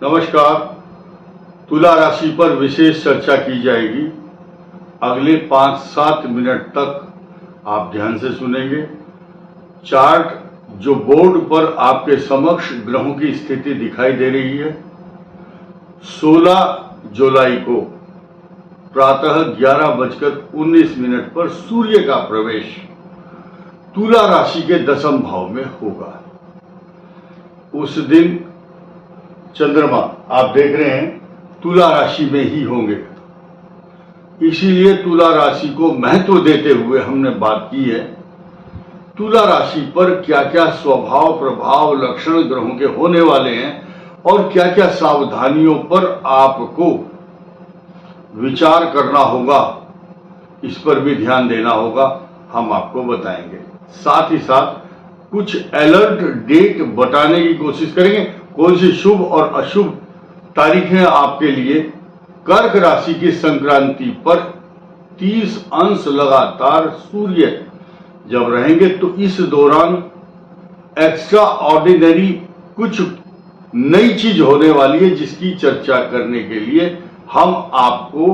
नमस्कार। तुला राशि पर विशेष चर्चा की जाएगी। अगले 5-7 मिनट तक आप ध्यान से सुनेंगे। चार्ट जो बोर्ड पर आपके समक्ष ग्रहों की स्थिति दिखाई दे रही है, 16 जुलाई को प्रातः 11:19 पर सूर्य का प्रवेश तुला राशि के 10वें भाव में होगा। उस दिन चंद्रमा आप देख रहे हैं तुला राशि में ही होंगे, इसीलिए तुला राशि को महत्व देते हुए हमने बात की है। तुला राशि पर क्या क्या स्वभाव प्रभाव लक्षण ग्रहों के होने वाले हैं और क्या क्या सावधानियों पर आपको विचार करना होगा, इस पर भी ध्यान देना होगा, हम आपको बताएंगे। साथ ही साथ कुछ अलर्ट डेट बताने की कोशिश करेंगे। कौन सी शुभ और अशुभ तारीखें आपके लिए कर्क राशि की संक्रांति पर 30 अंश लगातार सूर्य जब रहेंगे, तो इस दौरान एक्स्ट्रा ऑर्डिनरी कुछ नई चीज होने वाली है, जिसकी चर्चा करने के लिए हम आपको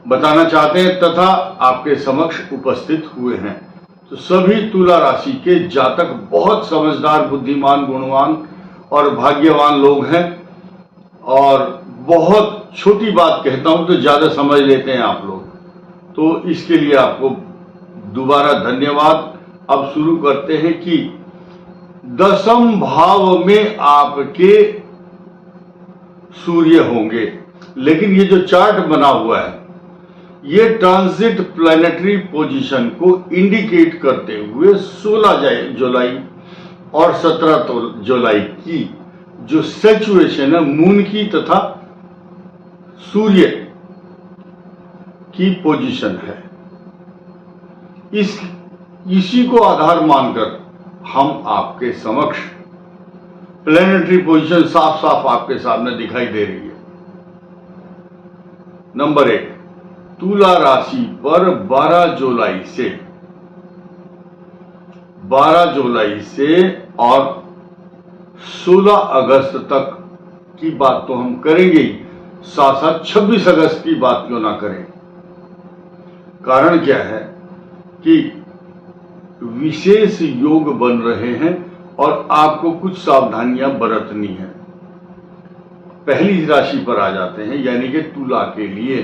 बताना चाहते हैं तथा आपके समक्ष उपस्थित हुए हैं। तो सभी तुला राशि के जातक बहुत समझदार, बुद्धिमान, गुणवान और भाग्यवान लोग हैं, और बहुत छोटी बात कहता हूं तो ज्यादा समझ लेते हैं आप लोग, तो इसके लिए आपको दोबारा धन्यवाद। अब शुरू करते हैं कि 10वें भाव में आपके सूर्य होंगे, लेकिन ये जो चार्ट बना हुआ है ये ट्रांजिट प्लैनेटरी पोजीशन को इंडिकेट करते हुए 16 जुलाई और 17 जुलाई की जो सिचुएशन है मून की तथा सूर्य की पोजीशन है, इसी को आधार मानकर हम आपके समक्ष प्लैनेटरी पोजीशन साफ साफ आपके सामने दिखाई दे रही है। नंबर 1, तुला राशि पर 12 जुलाई से और 16 अगस्त तक की बात तो हम करेंगे ही, साथ साथ 26 अगस्त की बात क्यों ना करें। कारण क्या है कि विशेष योग बन रहे हैं और आपको कुछ सावधानियां बरतनी है। पहली राशि पर आ जाते हैं, यानी कि तुला के लिए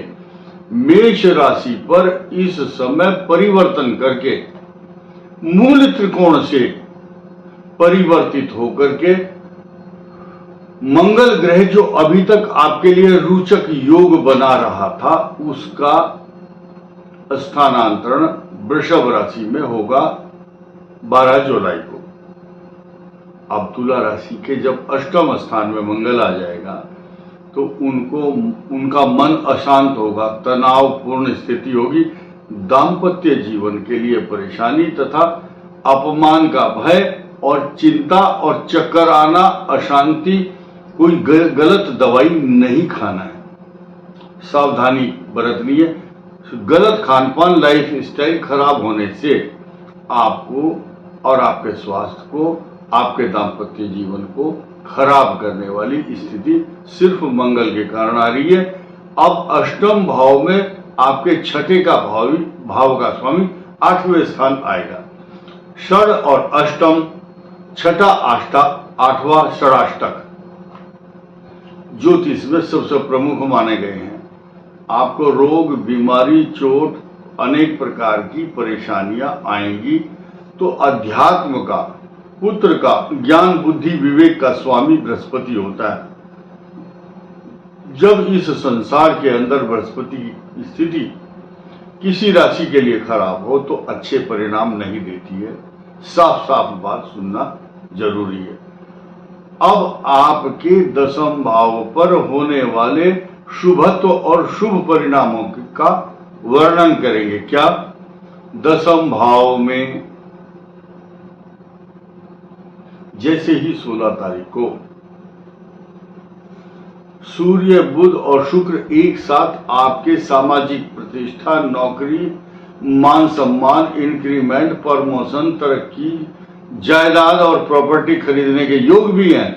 मेष राशि पर इस समय परिवर्तन करके मूल त्रिकोण से परिवर्तित होकर के मंगल ग्रह जो अभी तक आपके लिए रोचक योग बना रहा था, उसका स्थानांतरण वृषभ राशि में होगा 12 जुलाई को। अब तुला राशि के जब अष्टम स्थान में मंगल आ जाएगा तो उनका मन अशांत होगा, तनावपूर्ण स्थिति होगी, दाम्पत्य जीवन के लिए परेशानी तथा अपमान का भय और चिंता और चक्कर आना, अशांति, कोई गलत दवाई नहीं खाना है, सावधानी बरतनी है। गलत खानपान, लाइफ स्टाइल खराब होने से आपको और आपके स्वास्थ्य को, आपके दाम्पत्य जीवन को खराब करने वाली स्थिति सिर्फ मंगल के कारण आ रही है। अब अष्टम भाव में आपके छठे का भाव का स्वामी 8वें स्थान आएगा। षड और अष्टम, छठा, आठवां षडाष्टक ज्योतिष में सबसे प्रमुख माने गए हैं। आपको रोग, बीमारी, चोट, अनेक प्रकार की परेशानियां आएंगी, तो अध्यात्म का, पुत्र का, ज्ञान, बुद्धि, विवेक का स्वामी बृहस्पति होता है। जब इस संसार के अंदर बृहस्पति की स्थिति किसी राशि के लिए खराब हो तो अच्छे परिणाम नहीं देती है। साफ साफ बात सुनना जरूरी है। अब आपके 10वें भाव पर होने वाले शुभत्व और शुभ परिणामों का वर्णन करेंगे। क्या 10वें भाव में जैसे ही 16 तारीख को सूर्य, बुध और शुक्र एक साथ आपके सामाजिक प्रतिष्ठा, नौकरी, मान सम्मान, इंक्रीमेंट, प्रमोशन, तरक्की, जायदाद और प्रॉपर्टी खरीदने के योग भी हैं,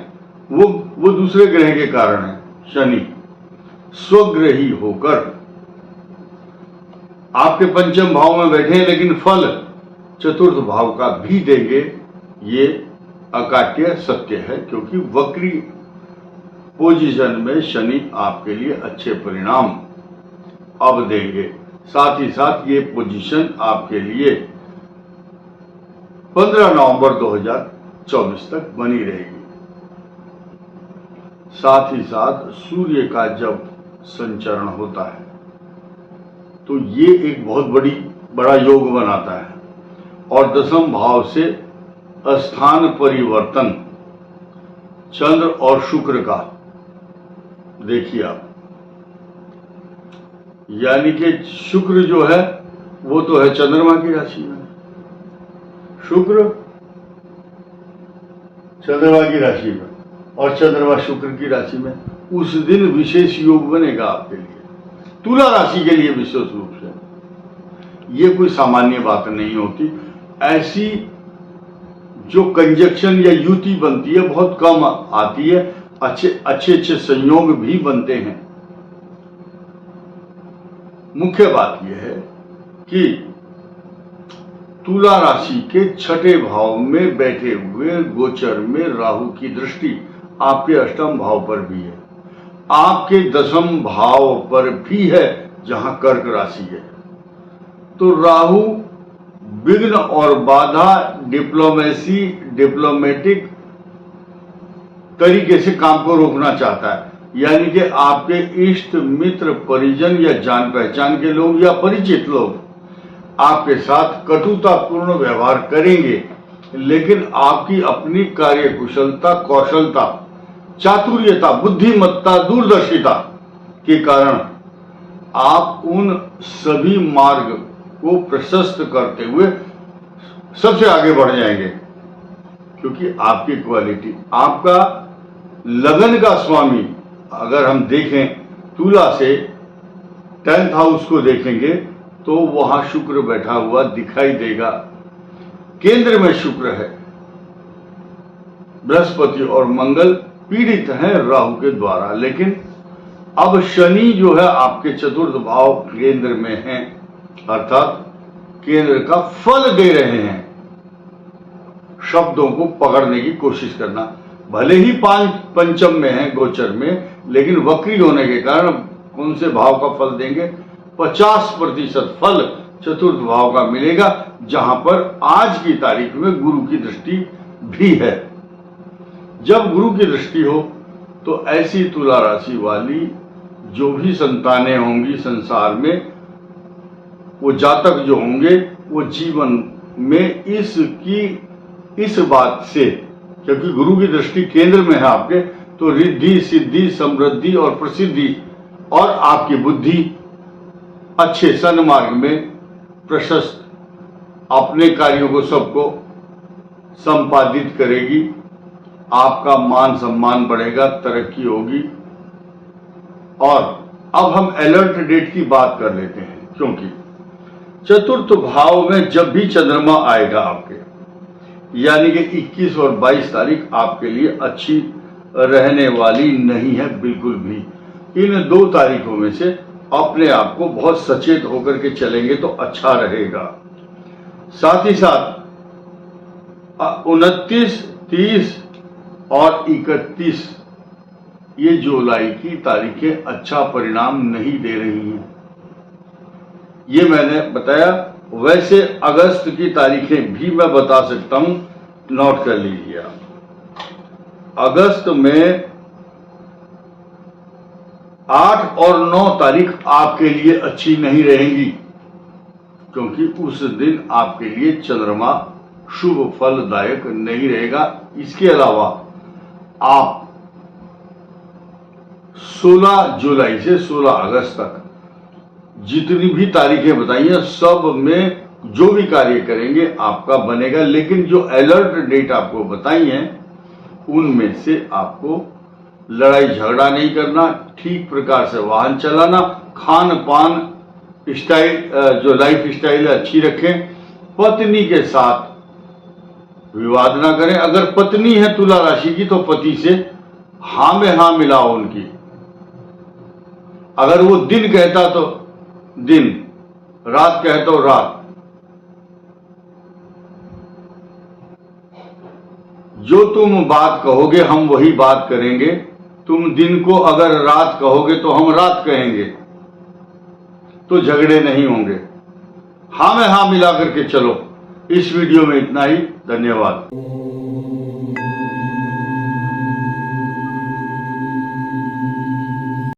वो दूसरे ग्रह के कारण है। शनि स्वग्रही होकर आपके पंचम भाव में बैठे हैं, लेकिन फल चतुर्थ भाव का भी देंगे, ये अकाट्य सत्य है, क्योंकि वक्री पोजीशन में शनि आपके लिए अच्छे परिणाम अब देंगे। साथ ही साथ ये पोजीशन आपके लिए 15 नवंबर 2024 तक बनी रहेगी। साथ ही साथ सूर्य का जब संचरण होता है तो ये एक बहुत बड़ा योग बनाता है, और दसम भाव से स्थान परिवर्तन चंद्र और शुक्र का देखिए आप, यानी कि शुक्र जो है वो तो है चंद्रमा की राशि में, शुक्र चंद्रमा की राशि में और चंद्रमा शुक्र की राशि में, उस दिन विशेष योग बनेगा आपके लिए, तुला राशि के लिए विशेष रूप से। ये कोई सामान्य बात नहीं होती, ऐसी जो कंजक्शन या युति बनती है बहुत कम आती है, अच्छे संयोग भी बनते हैं। मुख्य बात यह है कि तुला राशि के छठे भाव में बैठे हुए गोचर में राहु की दृष्टि आपके अष्टम भाव पर भी है, आपके दसम भाव पर भी है जहां कर्क राशि है। तो राहु विघ्न और बाधा डिप्लोमेटिक तरीके से काम को रोकना चाहता है, यानी कि आपके इष्ट मित्र परिजन या जान पहचान के लोग या परिचित लोग आपके साथ कटुतापूर्ण व्यवहार करेंगे, लेकिन आपकी अपनी कार्यकुशलता, कौशलता, चातुर्यता, बुद्धिमत्ता, दूरदर्शिता के कारण आप उन सभी मार्ग को प्रशस्त करते हुए सबसे आगे बढ़ जाएंगे, क्योंकि आपकी क्वालिटी, आपका लगन का स्वामी, अगर हम देखें तुला से 10th हाउस को देखेंगे तो वहां शुक्र बैठा हुआ दिखाई देगा। केंद्र में शुक्र है, बृहस्पति और मंगल पीड़ित हैं राहु के द्वारा, लेकिन अब शनि जो है आपके चतुर्थ भाव केंद्र में है, अर्थात केंद्र का फल दे रहे हैं। शब्दों को पकड़ने की कोशिश करना, भले ही पंचम में है गोचर में, लेकिन वक्री होने के कारण कौन से भाव का फल देंगे? 50% फल चतुर्थ भाव का मिलेगा, जहां पर आज की तारीख में गुरु की दृष्टि भी है। जब गुरु की दृष्टि हो तो ऐसी तुला राशि वाली जो भी संतानें होंगी संसार में, वो जातक जो होंगे, वो जीवन में इस बात से, क्योंकि गुरु की दृष्टि केंद्र में है आपके, तो रिद्धि, सिद्धि, समृद्धि और प्रसिद्धि और आपकी बुद्धि अच्छे सन्मार्ग में प्रशस्त अपने कार्यों को सबको संपादित करेगी। आपका मान सम्मान बढ़ेगा, तरक्की होगी। और अब हम अलर्ट डेट की बात कर लेते हैं, क्योंकि चतुर्थ भाव में जब भी चंद्रमा आएगा आपके, यानी कि 21 और 22 तारीख आपके लिए अच्छी रहने वाली नहीं है बिल्कुल भी। इन 2 तारीखों में से अपने आप को बहुत सचेत होकर के चलेंगे तो अच्छा रहेगा। साथ ही साथ 29, 30 और 31 ये जुलाई की तारीखें अच्छा परिणाम नहीं दे रही हैं, ये मैंने बताया। वैसे अगस्त की तारीखें भी मैं बता सकता हूं, नोट कर लीजिए आप। अगस्त में 8 और 9 तारीख आपके लिए अच्छी नहीं रहेंगी, क्योंकि उस दिन आपके लिए चंद्रमा शुभ फलदायक नहीं रहेगा। इसके अलावा आप 16 जुलाई से 16 अगस्त तक जितनी भी तारीखें बताई हैं, सब में जो भी कार्य करेंगे आपका बनेगा। लेकिन जो अलर्ट डेट आपको बताई हैं, उनमें से आपको लड़ाई झगड़ा नहीं करना, ठीक प्रकार से वाहन चलाना, खान पान स्टाइल, जो लाइफ स्टाइल है अच्छी रखें, पत्नी के साथ विवाद ना करें। अगर पत्नी है तुला राशि की तो पति से हाँ में हाँ मिलाओ उनकी। अगर वो दिन कहता तो दिन, रात कहता तो रात। जो तुम बात कहोगे हम वही बात करेंगे। तुम दिन को अगर रात कहोगे तो हम रात कहेंगे, तो झगड़े नहीं होंगे। हाँ में हाँ मिला करके चलो। इस वीडियो में इतना ही। धन्यवाद।